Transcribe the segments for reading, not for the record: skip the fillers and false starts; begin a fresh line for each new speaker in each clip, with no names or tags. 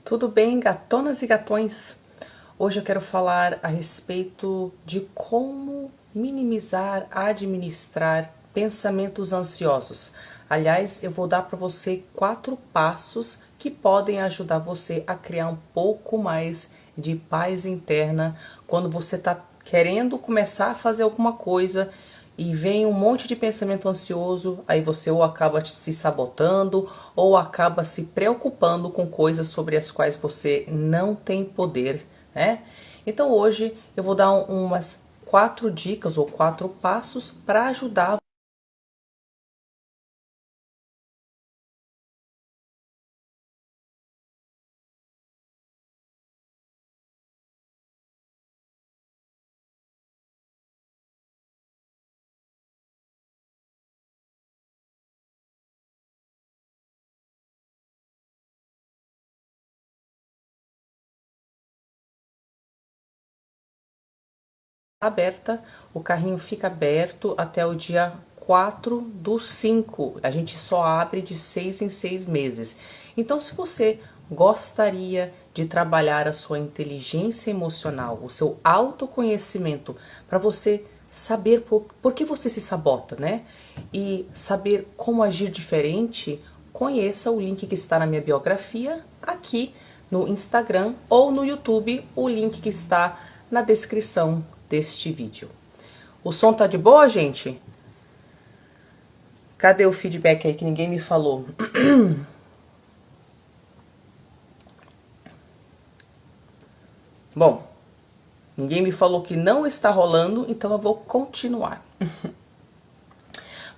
Tudo bem, gatonas e gatões? Hoje eu quero falar a respeito de como minimizar, administrar pensamentos ansiosos. Aliás, eu vou dar para você 4 passos que podem ajudar você a criar um pouco mais de paz interna quando você está querendo começar a fazer alguma coisa e vem um monte de pensamento ansioso, aí você ou acaba se sabotando ou acaba se preocupando com coisas sobre as quais você não tem poder, né? Então hoje eu vou dar umas 4 dicas ou 4 passos para ajudar aberta, o carrinho fica aberto até o dia 4/5. A gente só abre de 6 em 6 meses. Então, se você gostaria de trabalhar a sua inteligência emocional, o seu autoconhecimento, para você saber por que você se sabota, né? E saber como agir diferente, conheça o link que está na minha biografia aqui no Instagram ou no YouTube, o link que está na descrição deste vídeo. O som tá de boa, gente? Cadê o feedback aí que ninguém me falou? Bom, ninguém me falou que não está rolando, então eu vou continuar.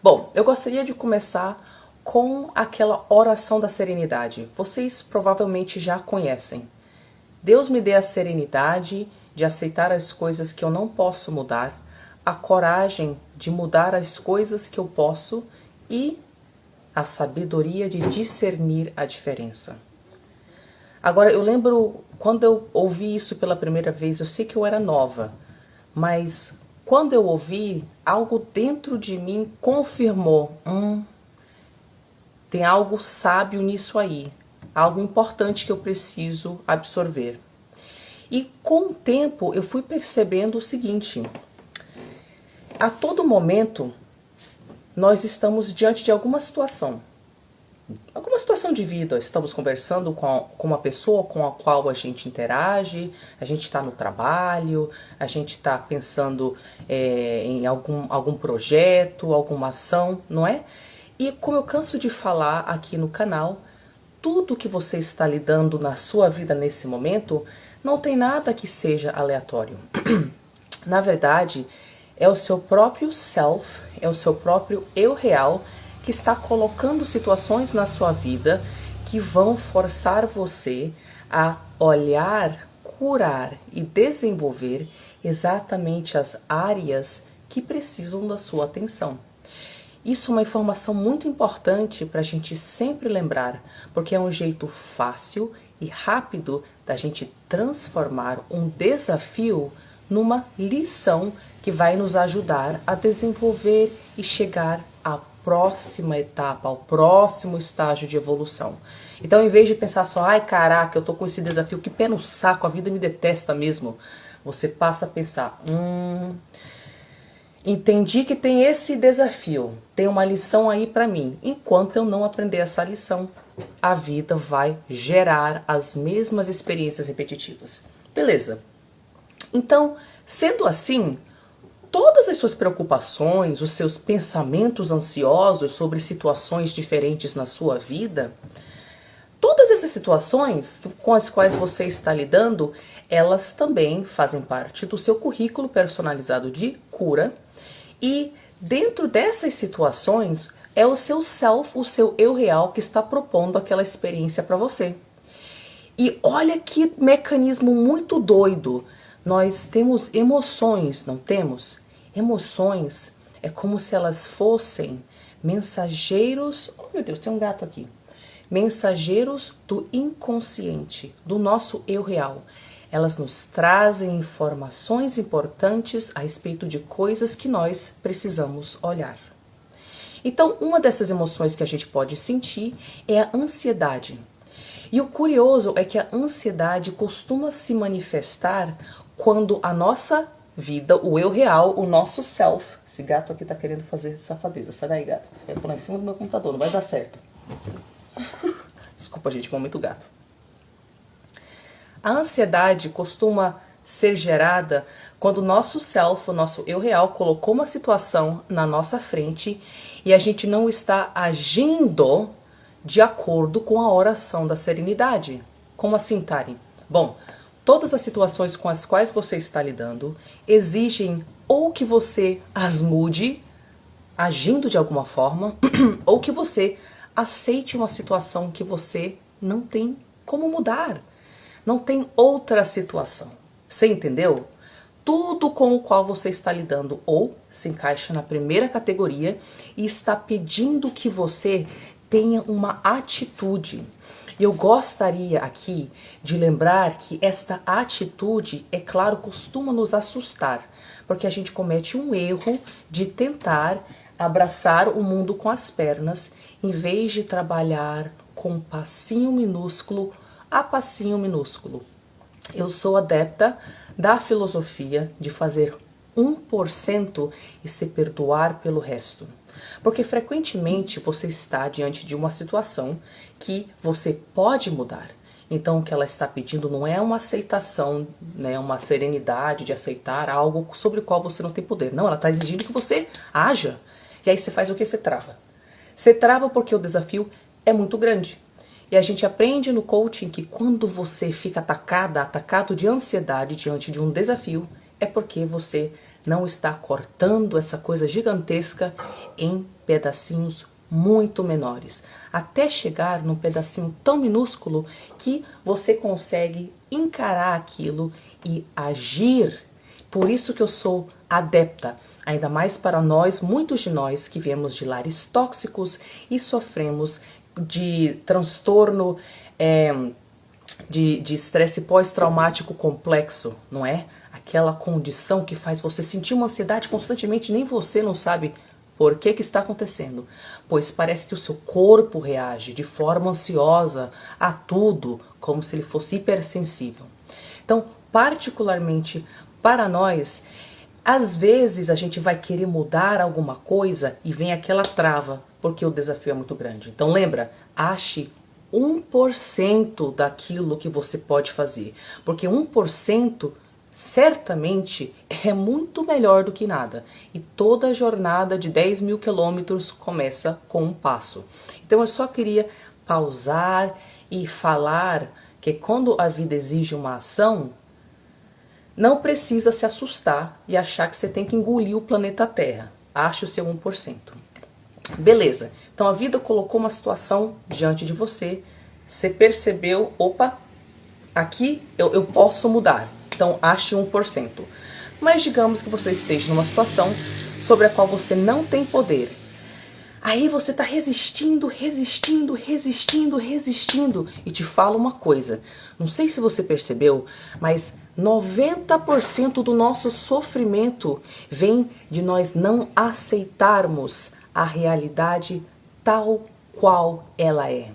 Bom, eu gostaria de começar com aquela oração da serenidade. Vocês provavelmente já conhecem. Deus me dê a serenidade de aceitar as coisas que eu não posso mudar, a coragem de mudar as coisas que eu posso e a sabedoria de discernir a diferença. Agora, eu lembro quando eu ouvi isso pela primeira vez, eu sei que eu era nova, mas quando eu ouvi, algo dentro de mim confirmou: tem algo sábio nisso aí, algo importante que eu preciso absorver. E com o tempo eu fui percebendo o seguinte: a todo momento nós estamos diante de alguma situação de vida. Estamos conversando com uma pessoa com a qual a gente interage, a gente está no trabalho, a gente está pensando em algum projeto, alguma ação, não é? E como eu canso de falar aqui no canal, tudo que você está lidando na sua vida nesse momento não tem nada que seja aleatório. Na verdade, é o seu próprio self, é o seu próprio eu real que está colocando situações na sua vida que vão forçar você a olhar, curar e desenvolver exatamente as áreas que precisam da sua atenção. Isso é uma informação muito importante para a gente sempre lembrar, porque é um jeito fácil e rápido da gente transformar um desafio numa lição que vai nos ajudar a desenvolver e chegar à próxima etapa, ao próximo estágio de evolução. Então, em vez de pensar só, ai caraca, eu tô com esse desafio, que pé no saco, a vida me detesta mesmo, você passa a pensar, entendi que tem esse desafio, tem uma lição aí para mim. Enquanto eu não aprender essa lição, a vida vai gerar as mesmas experiências repetitivas. Beleza. Então, sendo assim, todas as suas preocupações, os seus pensamentos ansiosos sobre situações diferentes na sua vida, todas essas situações com as quais você está lidando, elas também fazem parte do seu currículo personalizado de cura. E dentro dessas situações, é o seu self, o seu eu real que está propondo aquela experiência para você. E olha que mecanismo muito doido. Nós temos emoções, não temos? Emoções é como se elas fossem mensageiros. Oh meu Deus, tem um gato aqui. Mensageiros do inconsciente, do nosso eu real. Elas nos trazem informações importantes a respeito de coisas que nós precisamos olhar. Então, uma dessas emoções que a gente pode sentir é a ansiedade. E o curioso é que a ansiedade costuma se manifestar quando a nossa vida, o eu real, o nosso self... Esse gato aqui tá querendo fazer safadeza. Sai daí, gato. Você vai pular em cima do meu computador, não vai dar certo. Desculpa, gente, momento gato. A ansiedade costuma ser gerada quando o nosso self, o nosso eu real, colocou uma situação na nossa frente e a gente não está agindo de acordo com a oração da serenidade. Como assim, Tari? Bom, todas as situações com as quais você está lidando exigem ou que você as mude, agindo de alguma forma, ou que você aceite uma situação que você não tem como mudar. Não tem outra situação. Você entendeu? Tudo com o qual você está lidando ou se encaixa na primeira categoria e está pedindo que você tenha uma atitude. E eu gostaria aqui de lembrar que esta atitude, é claro, costuma nos assustar, porque a gente comete um erro de tentar abraçar o mundo com as pernas, em vez de trabalhar com passinho minúsculo a passinho minúsculo. Eu sou adepta da filosofia de fazer 1% e se perdoar pelo resto. Porque frequentemente você está diante de uma situação que você pode mudar. Então o que ela está pedindo não é uma aceitação, né, uma serenidade de aceitar algo sobre o qual você não tem poder. Não, ela está exigindo que você haja. E aí você faz o que? Você trava. Você trava porque o desafio é muito grande. E a gente aprende no coaching que quando você fica atacado de ansiedade diante de um desafio, é porque você não está cortando essa coisa gigantesca em pedacinhos muito menores, até chegar num pedacinho tão minúsculo que você consegue encarar aquilo e agir. Por isso que eu sou adepta, ainda mais para nós, muitos de nós que viemos de lares tóxicos e sofremos de transtorno, de estresse pós-traumático complexo, não é? Aquela condição que faz você sentir uma ansiedade constantemente, nem você não sabe por que está acontecendo. Pois parece que o seu corpo reage de forma ansiosa a tudo, como se ele fosse hipersensível. Então, particularmente para nós, às vezes a gente vai querer mudar alguma coisa e vem aquela trava, porque o desafio é muito grande. Então lembra, ache 1% daquilo que você pode fazer, porque 1% certamente é muito melhor do que nada. E toda jornada de 10 mil quilômetros começa com um passo. Então eu só queria pausar e falar que quando a vida exige uma ação, não precisa se assustar e achar que você tem que engolir o planeta Terra. Ache o seu 1%. Beleza, então a vida colocou uma situação diante de você, você percebeu, opa, aqui eu posso mudar, então ache 1%. Mas digamos que você esteja numa situação sobre a qual você não tem poder. Aí você está resistindo, e te falo uma coisa, não sei se você percebeu, mas 90% do nosso sofrimento vem de nós não aceitarmos a realidade tal qual ela é.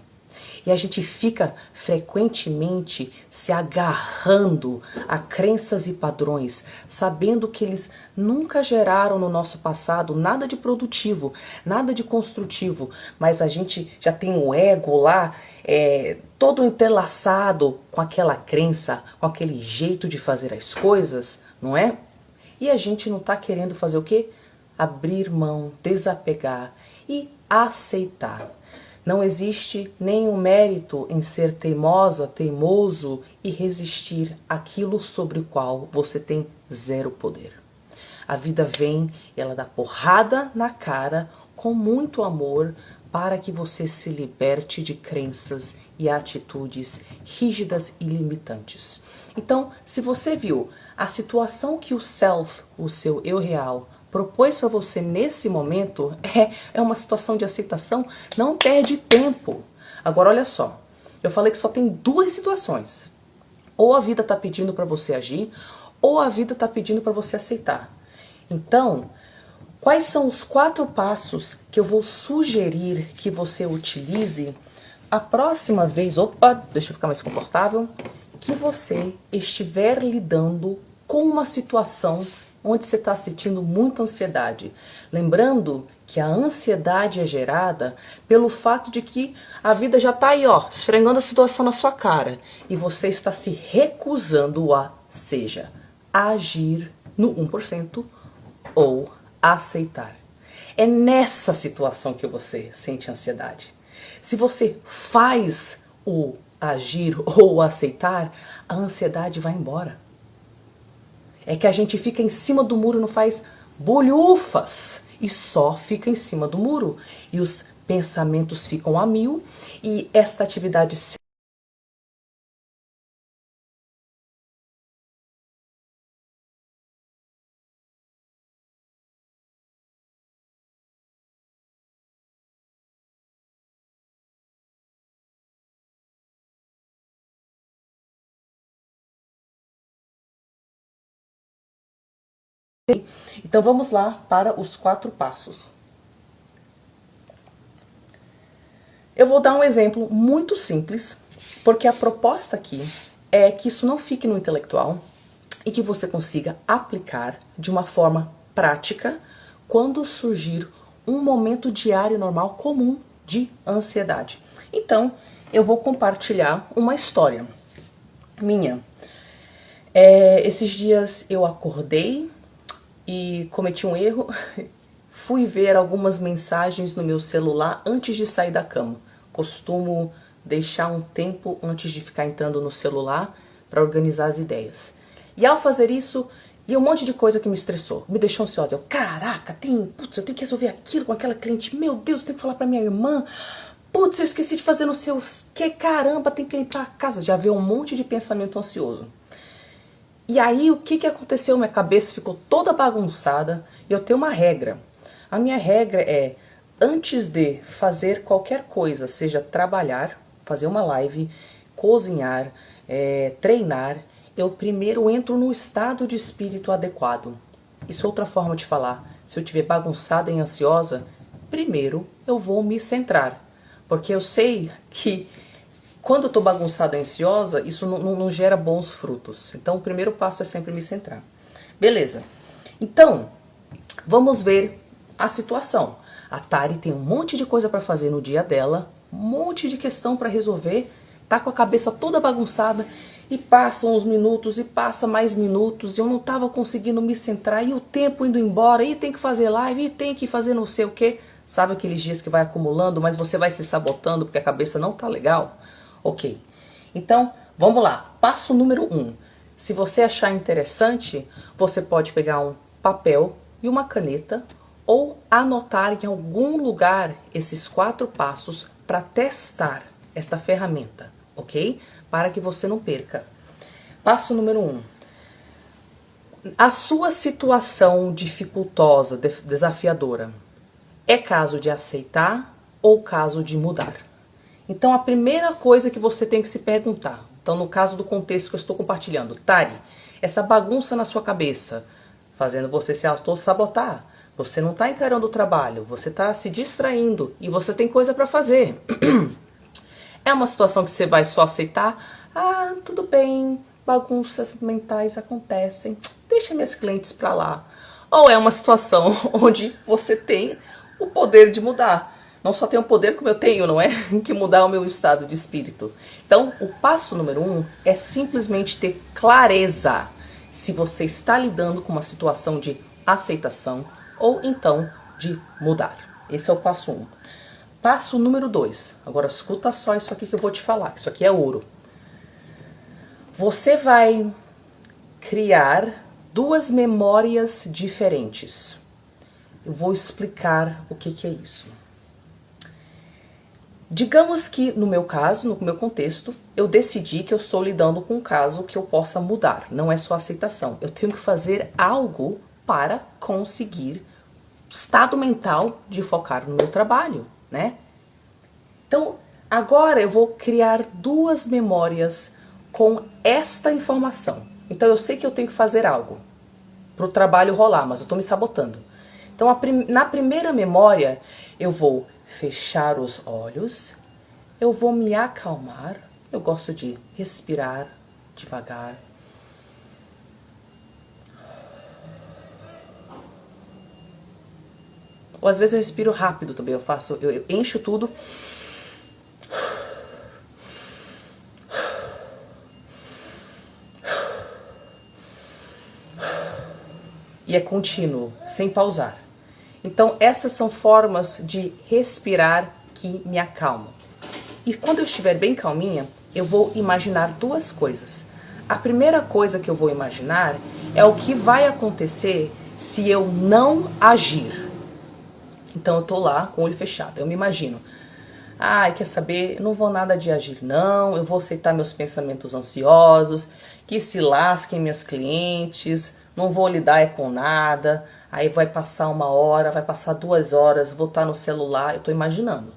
E a gente fica frequentemente se agarrando a crenças e padrões, sabendo que eles nunca geraram no nosso passado nada de produtivo, nada de construtivo, mas a gente já tem o ego lá, todo entrelaçado com aquela crença, com aquele jeito de fazer as coisas, não é? E a gente não está querendo fazer o quê? Abrir mão, desapegar e aceitar. Não existe nenhum mérito em ser teimosa, teimoso e resistir àquilo sobre o qual você tem zero poder. A vida vem e ela dá porrada na cara com muito amor para que você se liberte de crenças e atitudes rígidas e limitantes. Então, se você viu a situação que o self, o seu eu real, propôs para você nesse momento, é uma situação de aceitação, não perde tempo. Agora olha só, eu falei que só tem duas situações. Ou a vida está pedindo para você agir, ou a vida está pedindo para você aceitar. Então, quais são os 4 passos que eu vou sugerir que você utilize A próxima vez, opa, deixa eu ficar mais confortável, que você estiver lidando com uma situação onde você está sentindo muita ansiedade. Lembrando que a ansiedade é gerada pelo fato de que a vida já está aí, ó, esfregando a situação na sua cara. E você está se recusando a, seja, agir no 1% ou aceitar. É nessa situação que você sente ansiedade. Se você faz o agir ou o aceitar, a ansiedade vai embora. É que a gente fica em cima do muro, não faz bolhufas e só fica em cima do muro. E os pensamentos ficam a mil e esta atividade Então vamos lá para os 4 passos. Eu vou dar um exemplo muito simples, porque a proposta aqui é que isso não fique no intelectual e que você consiga aplicar de uma forma prática quando surgir um momento diário normal comum de ansiedade. Então, eu vou compartilhar uma história minha. Esses dias eu acordei e cometi um erro. Fui ver algumas mensagens no meu celular antes de sair da cama. Costumo deixar um tempo antes de ficar entrando no celular para organizar as ideias. E ao fazer isso, li um monte de coisa que me estressou, me deixou ansiosa. Eu, caraca, eu tenho que resolver aquilo com aquela cliente. Meu Deus, eu tenho que falar para minha irmã. Putz, eu esqueci de fazer não sei o que, caramba, tem que limpar a casa. Já veio um monte de pensamento ansioso. E aí, o que aconteceu? Minha cabeça ficou toda bagunçada e eu tenho uma regra. A minha regra é, antes de fazer qualquer coisa, seja trabalhar, fazer uma live, cozinhar, treinar, eu primeiro entro no estado de espírito adequado. Isso é outra forma de falar. Se eu estiver bagunçada e ansiosa, primeiro eu vou me centrar. Porque eu sei que quando eu estou bagunçada e ansiosa, isso não gera bons frutos. Então, o primeiro passo é sempre me centrar. Beleza. Então, vamos ver a situação. A Tari tem um monte de coisa para fazer no dia dela, um monte de questão para resolver, tá com a cabeça toda bagunçada e passam uns minutos e passa mais minutos e eu não estava conseguindo me centrar e o tempo indo embora e tem que fazer live e tem que fazer não sei o que. Sabe aqueles dias que vai acumulando, mas você vai se sabotando porque a cabeça não tá legal? Ok, então vamos lá, passo número 1. Se você achar interessante, você pode pegar um papel e uma caneta ou anotar em algum lugar esses 4 passos para testar esta ferramenta, ok? Para que você não perca. Passo número 1. A sua situação dificultosa, desafiadora, é caso de aceitar ou caso de mudar? Então, a primeira coisa que você tem que se perguntar, então no caso do contexto que eu estou compartilhando, Tari, essa bagunça na sua cabeça, fazendo você se auto-sabotar, você não está encarando o trabalho, você está se distraindo e você tem coisa para fazer. É uma situação que você vai só aceitar? Ah, tudo bem, bagunças mentais acontecem, deixa minhas clientes para lá. Ou é uma situação onde você tem o poder de mudar? Não só tenho o poder como eu tenho, não é? Que mudar o meu estado de espírito. Então, o passo número 1 é simplesmente ter clareza se você está lidando com uma situação de aceitação ou então de mudar. Esse é o passo 1. Passo número 2. Agora escuta só isso aqui que eu vou te falar, isso aqui é ouro. Você vai criar 2 memórias diferentes. Eu vou explicar o que é isso. Digamos que, no meu caso, no meu contexto, eu decidi que eu estou lidando com um caso que eu possa mudar. Não é só aceitação. Eu tenho que fazer algo para conseguir estado mental de focar no meu trabalho, né? Então, agora eu vou criar 2 memórias com esta informação. Então, eu sei que eu tenho que fazer algo para o trabalho rolar, mas eu estou me sabotando. Então, na primeira memória, eu vou fechar os olhos eu vou me acalmar. Eu gosto de respirar devagar. Ou às vezes eu respiro rápido também, eu encho tudo. E é contínuo, sem pausar. Então essas são formas de respirar que me acalmam. E quando eu estiver bem calminha, eu vou imaginar duas coisas. A primeira coisa que eu vou imaginar é o que vai acontecer se eu não agir. Então eu tô lá com o olho fechado, eu me imagino. Ai, quer saber? Não vou nada de agir não, eu vou aceitar meus pensamentos ansiosos, que se lasquem minhas clientes, não vou lidar com nada. Aí vai passar 1 hora, vai passar 2 horas, vou estar no celular, eu tô imaginando.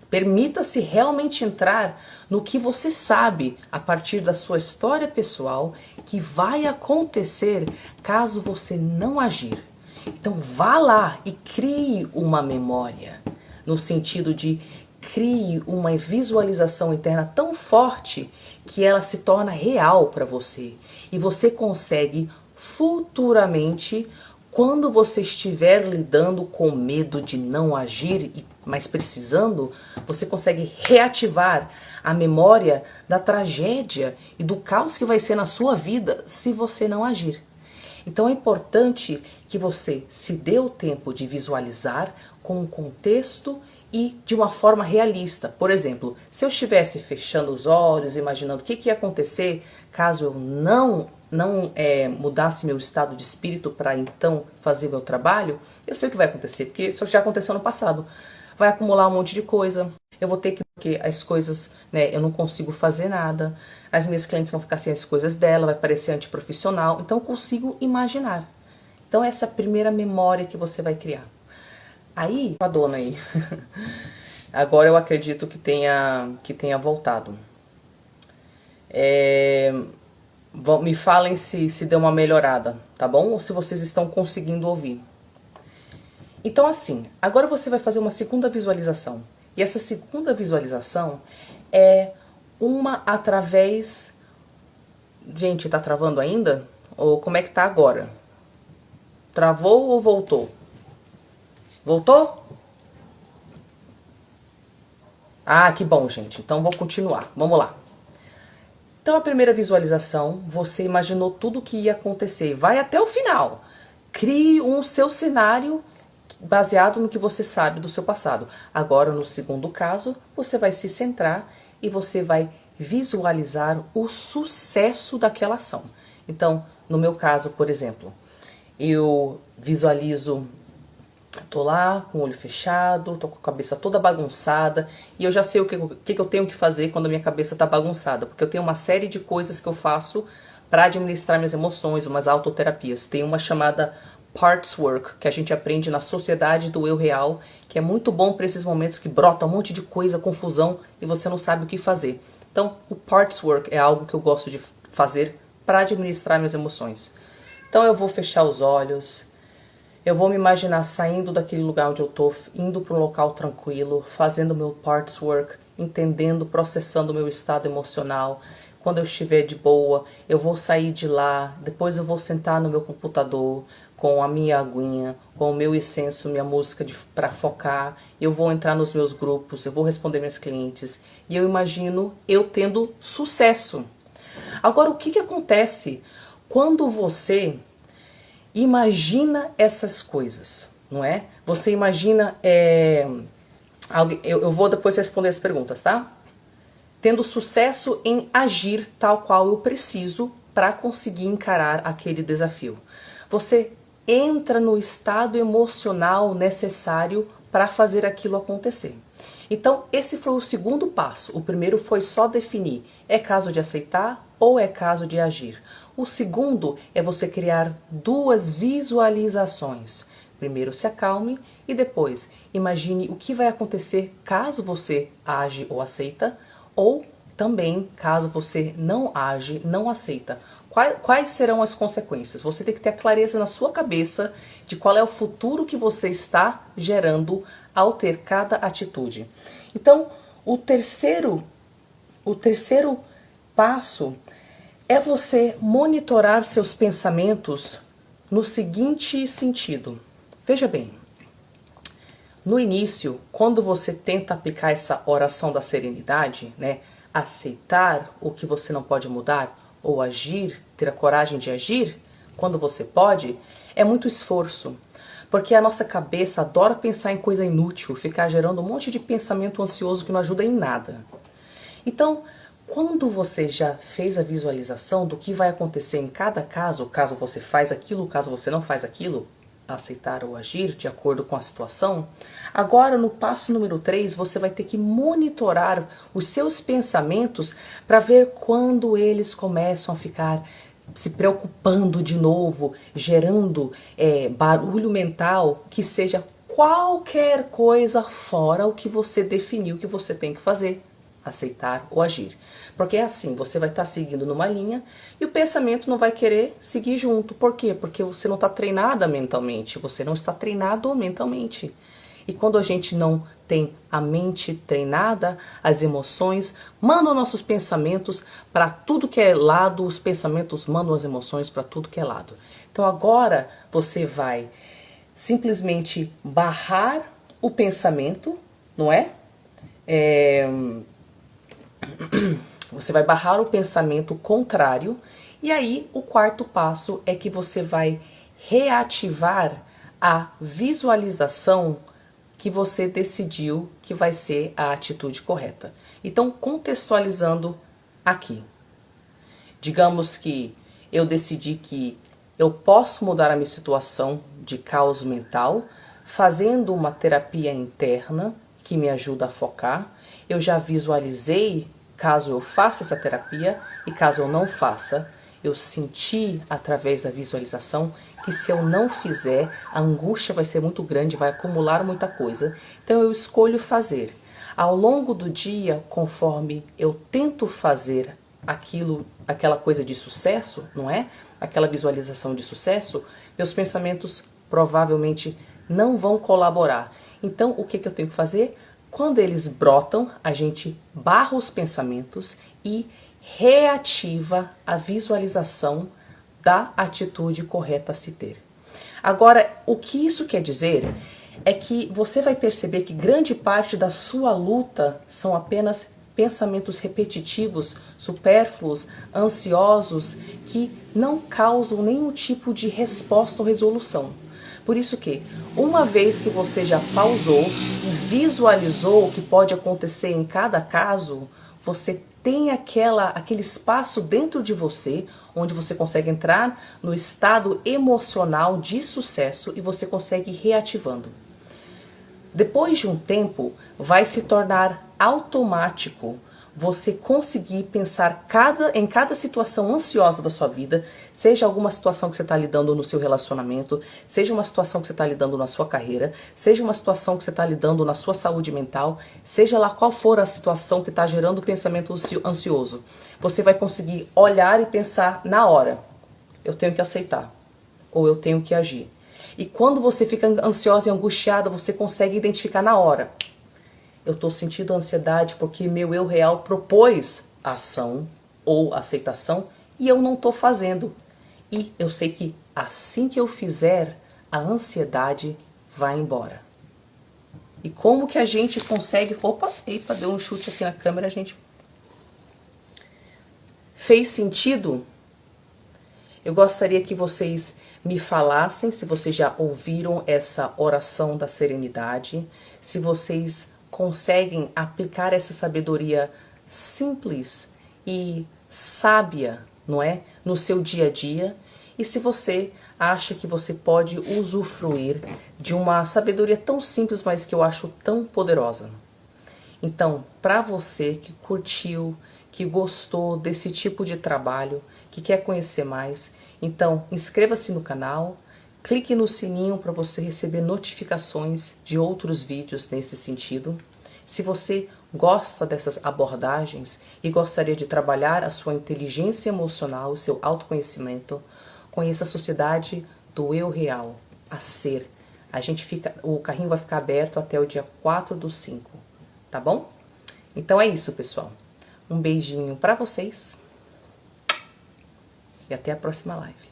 Permita-se realmente entrar no que você sabe a partir da sua história pessoal que vai acontecer caso você não agir. Então vá lá e crie uma memória, no sentido de crie uma visualização interna tão forte que ela se torna real para você. E você consegue futuramente, quando você estiver lidando com medo de não agir, mas precisando, você consegue reativar a memória da tragédia e do caos que vai ser na sua vida se você não agir. Então é importante que você se dê o tempo de visualizar com um contexto e de uma forma realista. Por exemplo, se eu estivesse fechando os olhos, imaginando o que ia acontecer caso eu não mudasse meu estado de espírito para então fazer meu trabalho, eu sei o que vai acontecer, porque isso já aconteceu no passado. Vai acumular um monte de coisa, eu vou ter que, porque as coisas, eu não consigo fazer nada, as minhas clientes vão ficar sem as coisas dela, vai parecer antiprofissional, então eu consigo imaginar. Então essa é a primeira memória que você vai criar. Aí, a dona aí, agora eu acredito que tenha voltado. Me falem se deu uma melhorada, tá bom? Ou se vocês estão conseguindo ouvir. Então assim, agora você vai fazer uma segunda visualização. E essa segunda visualização é uma através... Gente, tá travando ainda? Ou como é que tá agora? Travou ou voltou? Voltou? Ah, que bom, gente. Então vou continuar. Vamos lá. Então a primeira visualização, você imaginou tudo o que ia acontecer. Vai até o final. Crie um seu cenário baseado no que você sabe do seu passado. Agora, no segundo caso, você vai se centrar e você vai visualizar o sucesso daquela ação. Então, no meu caso, por exemplo, eu visualizo, tô lá com o olho fechado, tô com a cabeça toda bagunçada e eu já sei o que eu tenho que fazer quando a minha cabeça tá bagunçada, porque eu tenho uma série de coisas que eu faço para administrar minhas emoções, umas autoterapias. Tem uma chamada Parts Work, que a gente aprende na Sociedade do Eu Real, que é muito bom para esses momentos que brota um monte de coisa, confusão, e você não sabe o que fazer. Então, o Parts Work é algo que eu gosto de fazer para administrar minhas emoções. Então, eu vou fechar os olhos, eu vou me imaginar saindo daquele lugar onde eu tô, indo para um local tranquilo, fazendo meu Parts Work, entendendo, processando o meu estado emocional. Quando eu estiver de boa, eu vou sair de lá, depois eu vou sentar no meu computador com a minha aguinha, com o meu incenso, minha música para focar, eu vou entrar nos meus grupos, eu vou responder minhas clientes, e eu imagino eu tendo sucesso. Agora, o que acontece quando você imagina essas coisas, não é? Você imagina... eu vou depois responder as perguntas, tá? Tendo sucesso em agir tal qual eu preciso para conseguir encarar aquele desafio. Você entra no estado emocional necessário para fazer aquilo acontecer. Então, esse foi o segundo passo. O primeiro foi só definir, é caso de aceitar ou é caso de agir. O segundo é você criar duas visualizações. Primeiro se acalme e depois imagine o que vai acontecer caso você age ou aceita, ou também caso você não age, não aceita. Quais serão as consequências? Você tem que ter a clareza na sua cabeça de qual é o futuro que você está gerando ao ter cada atitude. Então, O terceiro passo é você monitorar seus pensamentos no seguinte sentido. Veja bem, no início, quando você tenta aplicar essa oração da serenidade, né, aceitar o que você não pode mudar, ou agir, ter a coragem de agir, quando você pode, é muito esforço. Porque a nossa cabeça adora pensar em coisa inútil, ficar gerando um monte de pensamento ansioso que não ajuda em nada. Então, quando você já fez a visualização do que vai acontecer em cada caso, caso você faz aquilo, caso você não faz aquilo, aceitar ou agir de acordo com a situação, agora no passo número 3 você vai ter que monitorar os seus pensamentos para ver quando eles começam a ficar se preocupando de novo, gerando barulho mental que seja qualquer coisa fora o que você definiu que você tem que fazer. Aceitar ou agir. Porque é assim, você vai estar seguindo numa linha e o pensamento não vai querer seguir junto. Por quê? Porque você não está treinada mentalmente, você não está treinado mentalmente. E quando a gente não tem a mente treinada, as emoções mandam nossos pensamentos para tudo que é lado, os pensamentos mandam as emoções para tudo que é lado. Então agora você vai simplesmente barrar o pensamento, não é? Você vai barrar o pensamento contrário e aí o quarto passo é que você vai reativar a visualização que você decidiu que vai ser a atitude correta. Então, contextualizando aqui, digamos que eu decidi que eu posso mudar a minha situação de caos mental fazendo uma terapia interna que me ajuda a focar. Eu já visualizei caso eu faça essa terapia e caso eu não faça, eu senti através da visualização que se eu não fizer, a angústia vai ser muito grande, vai acumular muita coisa. Então eu escolho fazer. Ao longo do dia, conforme eu tento fazer aquela coisa de sucesso, não é? Aquela visualização de sucesso, meus pensamentos provavelmente não vão colaborar. Então o que eu tenho que fazer? Quando eles brotam, a gente barra os pensamentos e reativa a visualização da atitude correta a se ter. Agora, o que isso quer dizer é que você vai perceber que grande parte da sua luta são apenas pensamentos repetitivos, supérfluos, ansiosos, que não causam nenhum tipo de resposta ou resolução. Por isso que, uma vez que você já pausou e visualizou o que pode acontecer em cada caso, você tem aquele espaço dentro de você, onde você consegue entrar no estado emocional de sucesso e você consegue ir reativando. Depois de um tempo, vai se tornar automático você conseguir pensar em cada situação ansiosa da sua vida, seja alguma situação que você está lidando no seu relacionamento, seja uma situação que você está lidando na sua carreira, seja uma situação que você está lidando na sua saúde mental, seja lá qual for a situação que está gerando pensamento ansioso. Você vai conseguir olhar e pensar na hora, eu tenho que aceitar, ou eu tenho que agir. E quando você fica ansiosa e angustiada, você consegue identificar na hora. Eu estou sentindo ansiedade porque meu eu real propôs ação ou aceitação e eu não estou fazendo. E eu sei que assim que eu fizer, a ansiedade vai embora. E como que a gente consegue... Opa, epa, deu um chute aqui na câmera, a gente... Fez sentido? Eu gostaria que vocês me falassem se vocês já ouviram essa oração da serenidade, se vocês conseguem aplicar essa sabedoria simples e sábia, não é? No seu dia a dia. E se você acha que você pode usufruir de uma sabedoria tão simples, mas que eu acho tão poderosa. Então, para você que curtiu, que gostou desse tipo de trabalho, que quer conhecer mais, então inscreva-se no canal, clique no sininho para você receber notificações de outros vídeos nesse sentido. Se você gosta dessas abordagens e gostaria de trabalhar a sua inteligência emocional, o seu autoconhecimento, conheça a Sociedade do Eu Real, a Ser. O carrinho vai ficar aberto até o dia 4/5, tá bom? Então é isso, pessoal. Um beijinho pra vocês e até a próxima live.